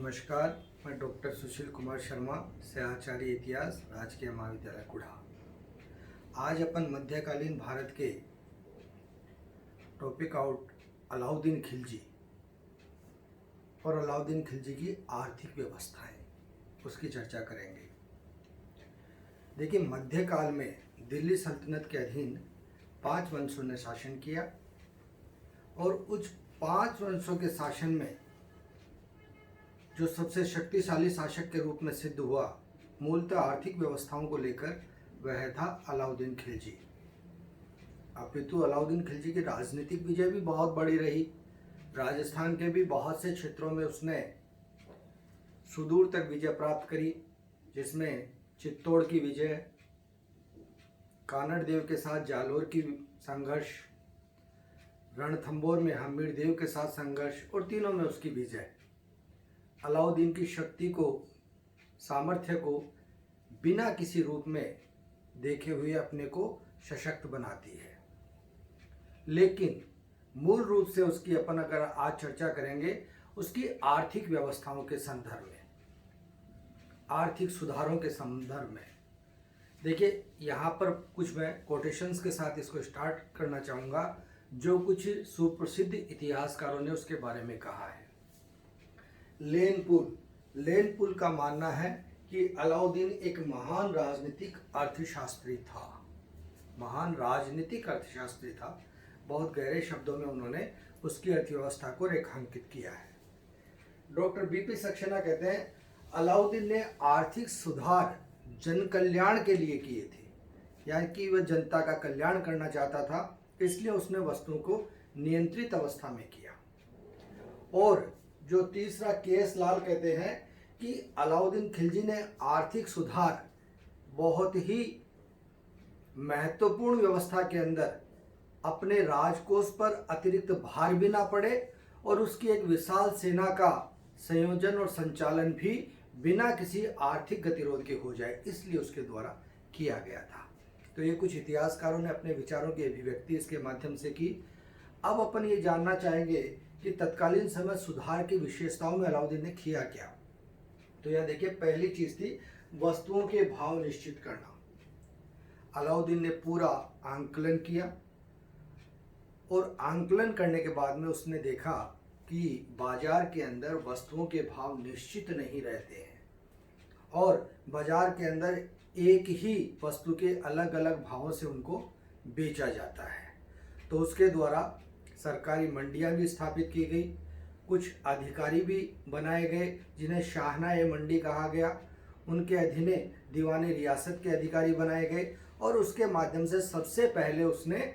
नमस्कार। मैं डॉक्टर सुशील कुमार शर्मा, सहआचार्य इतिहास, राजकीय महाविद्यालय कुढ़ा। आज अपन मध्यकालीन भारत के टॉपिक आउट अलाउद्दीन खिलजी और अलाउद्दीन खिलजी की आर्थिक व्यवस्थाएं, उसकी चर्चा करेंगे। देखिए, मध्यकाल में दिल्ली सल्तनत के अधीन 5 वंशों ने शासन किया और उस 5 वंशों के शासन में जो सबसे शक्तिशाली शासक के रूप में सिद्ध हुआ मूलतः आर्थिक व्यवस्थाओं को लेकर, वह था अलाउद्दीन खिलजी। अपितु अलाउद्दीन खिलजी की राजनीतिक विजय भी बहुत बड़ी रही। राजस्थान के भी बहुत से क्षेत्रों में उसने सुदूर तक विजय प्राप्त करी, जिसमें चित्तौड़ की विजय, कानड़ देव के साथ जालोर की संघर्ष, रणथंबोर में हम्मीर देव के साथ संघर्ष, और तीनों में उसकी विजय अलाउद्दीन की शक्ति को, सामर्थ्य को बिना किसी रूप में देखे हुए अपने को सशक्त बनाती है। लेकिन मूल रूप से उसकी अपन अगर आज चर्चा करेंगे उसकी आर्थिक व्यवस्थाओं के संदर्भ में, आर्थिक सुधारों के संदर्भ में। देखिए, यहाँ पर कुछ मैं कोटेशंस के साथ इसको स्टार्ट करना चाहूँगा, जो कुछ सुप्रसिद्ध इतिहासकारों ने उसके बारे में कहा है। लेन पुल का मानना है कि अलाउद्दीन एक महान राजनीतिक अर्थशास्त्री था। महान राजनीतिक अर्थशास्त्री था। बहुत गहरे शब्दों में उन्होंने उसकी अर्थव्यवस्था को रेखांकित किया है। डॉक्टर बीपी सक्सेना कहते हैं, अलाउद्दीन ने आर्थिक सुधार जन कल्याण के लिए किए थे, यानी कि वह जनता का कल्याण करना चाहता था, इसलिए उसने वस्तुओं को नियंत्रित अवस्था में किया। और जो तीसरा केएस लाल कहते हैं कि अलाउद्दीन खिलजी ने आर्थिक सुधार बहुत ही महत्वपूर्ण व्यवस्था के अंदर अपने राजकोष पर अतिरिक्त भार भी ना पड़े और उसकी एक विशाल सेना का संयोजन और संचालन भी बिना किसी आर्थिक गतिरोध के हो जाए, इसलिए उसके द्वारा किया गया था। तो ये कुछ इतिहासकारों ने अपने विचारों की अभिव्यक्ति इसके माध्यम से की। अब अपन ये जानना चाहेंगे कि तत्कालीन समय सुधार की विशेषताओं में अलाउद्दीन ने किया क्या। तो यह देखिए, पहली चीज थी वस्तुओं के भाव निश्चित करना। अलाउद्दीन ने पूरा आंकलन किया और आंकलन करने के बाद में उसने देखा कि बाजार के अंदर वस्तुओं के भाव निश्चित नहीं रहते हैं और बाजार के अंदर एक ही वस्तु के अलग अलग भावों से उनको बेचा जाता है। तो उसके द्वारा सरकारी मंडियां भी स्थापित की गई, कुछ अधिकारी भी बनाए गए जिन्हें शाहनाए मंडी कहा गया, उनके अधीने दीवाने रियासत के अधिकारी बनाए गए और उसके माध्यम से सबसे पहले उसने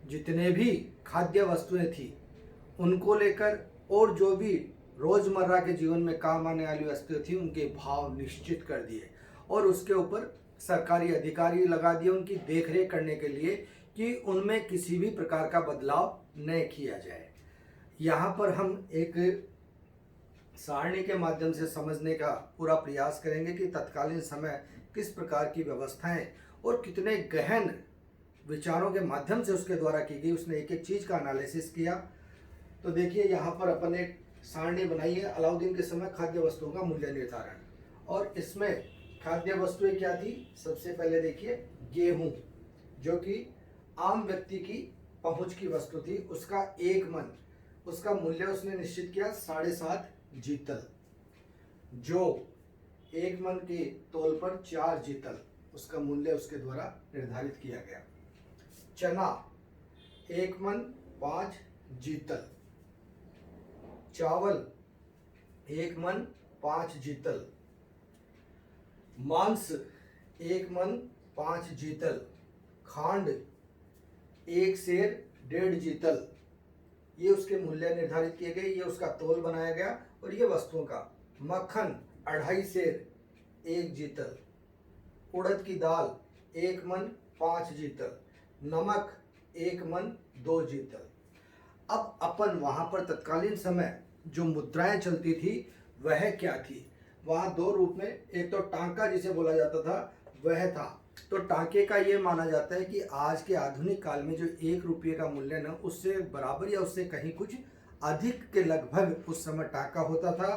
जितने भी खाद्य वस्तुएं थी उनको लेकर और जो भी रोजमर्रा के जीवन में काम आने वाली वस्तुएं थी उनके भाव निश्चित कर दिए और उसके ऊपर सरकारी अधिकारी लगा दिए उनकी देखरेख करने के लिए कि उनमें किसी भी प्रकार का बदलाव न किया जाए। यहाँ पर हम एक सारणी के माध्यम से समझने का पूरा प्रयास करेंगे कि तत्कालीन समय किस प्रकार की व्यवस्थाएं और कितने गहन विचारों के माध्यम से उसके द्वारा की गई। उसने एक एक चीज़ का एनालिसिस किया। तो देखिए, यहाँ पर अपन एक सारणी बनाई है, अलाउद्दीन के समय खाद्य वस्तुओं का मूल्य निर्धारण, और इसमें खाद्य वस्तुएं क्या थी। सबसे पहले देखिए, गेहूं, जो कि आम व्यक्ति की पहुंच की वस्तु थी, उसका 1 मन, उसका मूल्य उसने निश्चित किया 7.5 जीतल, जो 1 मन के तौल पर 4 जीतल, उसका मूल्य उसके द्वारा निर्धारित किया गया। चना 1 मन 5 जीतल, चावल 1 मन 5 जीतल, मांस 1 मन 5 जीतल, खांड 1 सेर 1.5 जीतल, ये उसके मूल्य निर्धारित किए गए, ये उसका तौल बनाया गया। और ये वस्तुओं का मक्खन 2.5 सेर 1 जीतल, उड़द की दाल 1 मन 5 जीतल, नमक 1 मन 2 जीतल। अब अपन वहां पर तत्कालीन समय जो मुद्राएं चलती थी वह क्या थी। वहां 2 रूप में, एक तो टांका जिसे बोला जाता था वह था। तो टांके का ये माना जाता है कि आज के आधुनिक काल में जो 1 रुपये का मूल्य न, उससे बराबर या उससे कहीं कुछ अधिक के लगभग उस समय टाका होता था।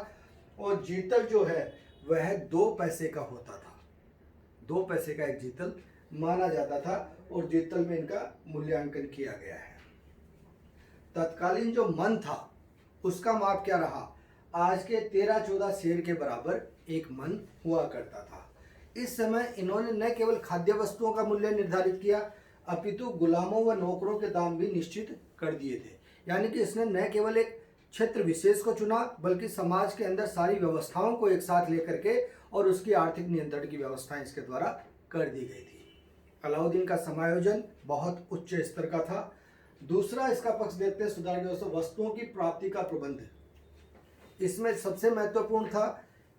और जीतल जो है वह 2 पैसे का होता था। 2 पैसे का एक जीतल माना जाता था और जीतल में इनका मूल्यांकन किया गया है। तत्कालीन जो मन था उसका माप क्या रहा? आज के 13-14 शेर के बराबर एक मन हुआ करता था। इस समय इन्होंने न केवल खाद्य वस्तुओं का मूल्य निर्धारित किया अपितु गुलामों व नौकरों के दाम भी निश्चित कर दिए थे। यानी कि इसने न केवल एक क्षेत्र विशेष को चुना बल्कि समाज के अंदर सारी व्यवस्थाओं को एक साथ लेकर के और उसकी आर्थिक नियंत्रण की व्यवस्थाएं इसके द्वारा कर दी गई थी। अलाउद्दीन का समायोजन बहुत उच्च स्तर का था। दूसरा इसका पक्ष देखते हैं सुधार व्यवस्था, वस्तुओं की प्राप्ति का प्रबंध। इसमें सबसे महत्वपूर्ण था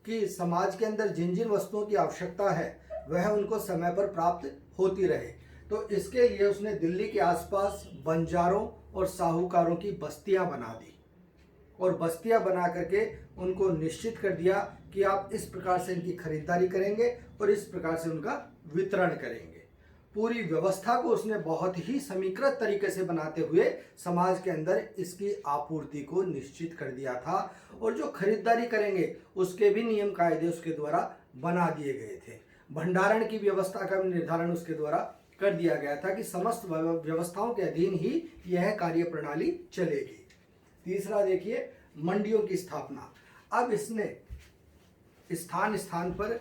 कि समाज के अंदर जिन जिन वस्तुओं की आवश्यकता है वह उनको समय पर प्राप्त होती रहे। तो इसके लिए उसने दिल्ली के आसपास बंजारों और साहूकारों की बस्तियां बना दी और बस्तियां बना करके उनको निश्चित कर दिया कि आप इस प्रकार से इनकी खरीदारी करेंगे और इस प्रकार से उनका वितरण करेंगे। पूरी व्यवस्था को उसने बहुत ही समीकृत तरीके से बनाते हुए समाज के अंदर इसकी आपूर्ति को निश्चित कर दिया था और जो खरीदारी करेंगे उसके भी नियम कायदे उसके द्वारा बना दिए गए थे। भंडारण की व्यवस्था का निर्धारण उसके द्वारा कर दिया गया था कि समस्त व्यवस्थाओं के अधीन ही यह कार्य प्रणाली चलेगी। तीसरा देखिए मंडियों की स्थापना। अब इसने स्थान स्थान पर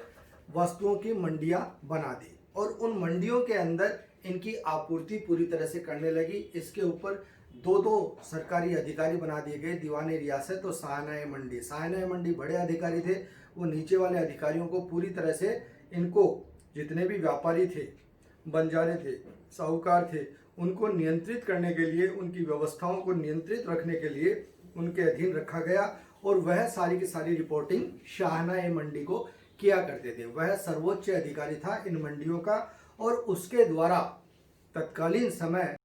वस्तुओं की मंडियां बना दी और उन मंडियों के अंदर इनकी आपूर्ति पूरी तरह से करने लगी। इसके ऊपर 2-2 सरकारी अधिकारी बना दिए गए, दीवाने रियासत और सायनाए मंडी। सायनाए मंडी बड़े अधिकारी थे, वो नीचे वाले अधिकारियों को पूरी तरह से इनको जितने भी व्यापारी थे, बंजारे थे, साहूकार थे, उनको नियंत्रित करने के लिए, उनकी व्यवस्थाओं को नियंत्रित रखने के लिए उनके अधीन रखा गया और वह सारी की सारी रिपोर्टिंग शाहनाए मंडी को किया करते थे। वह सर्वोच्च अधिकारी था इन मंडियों का और उसके द्वारा तत्कालीन समय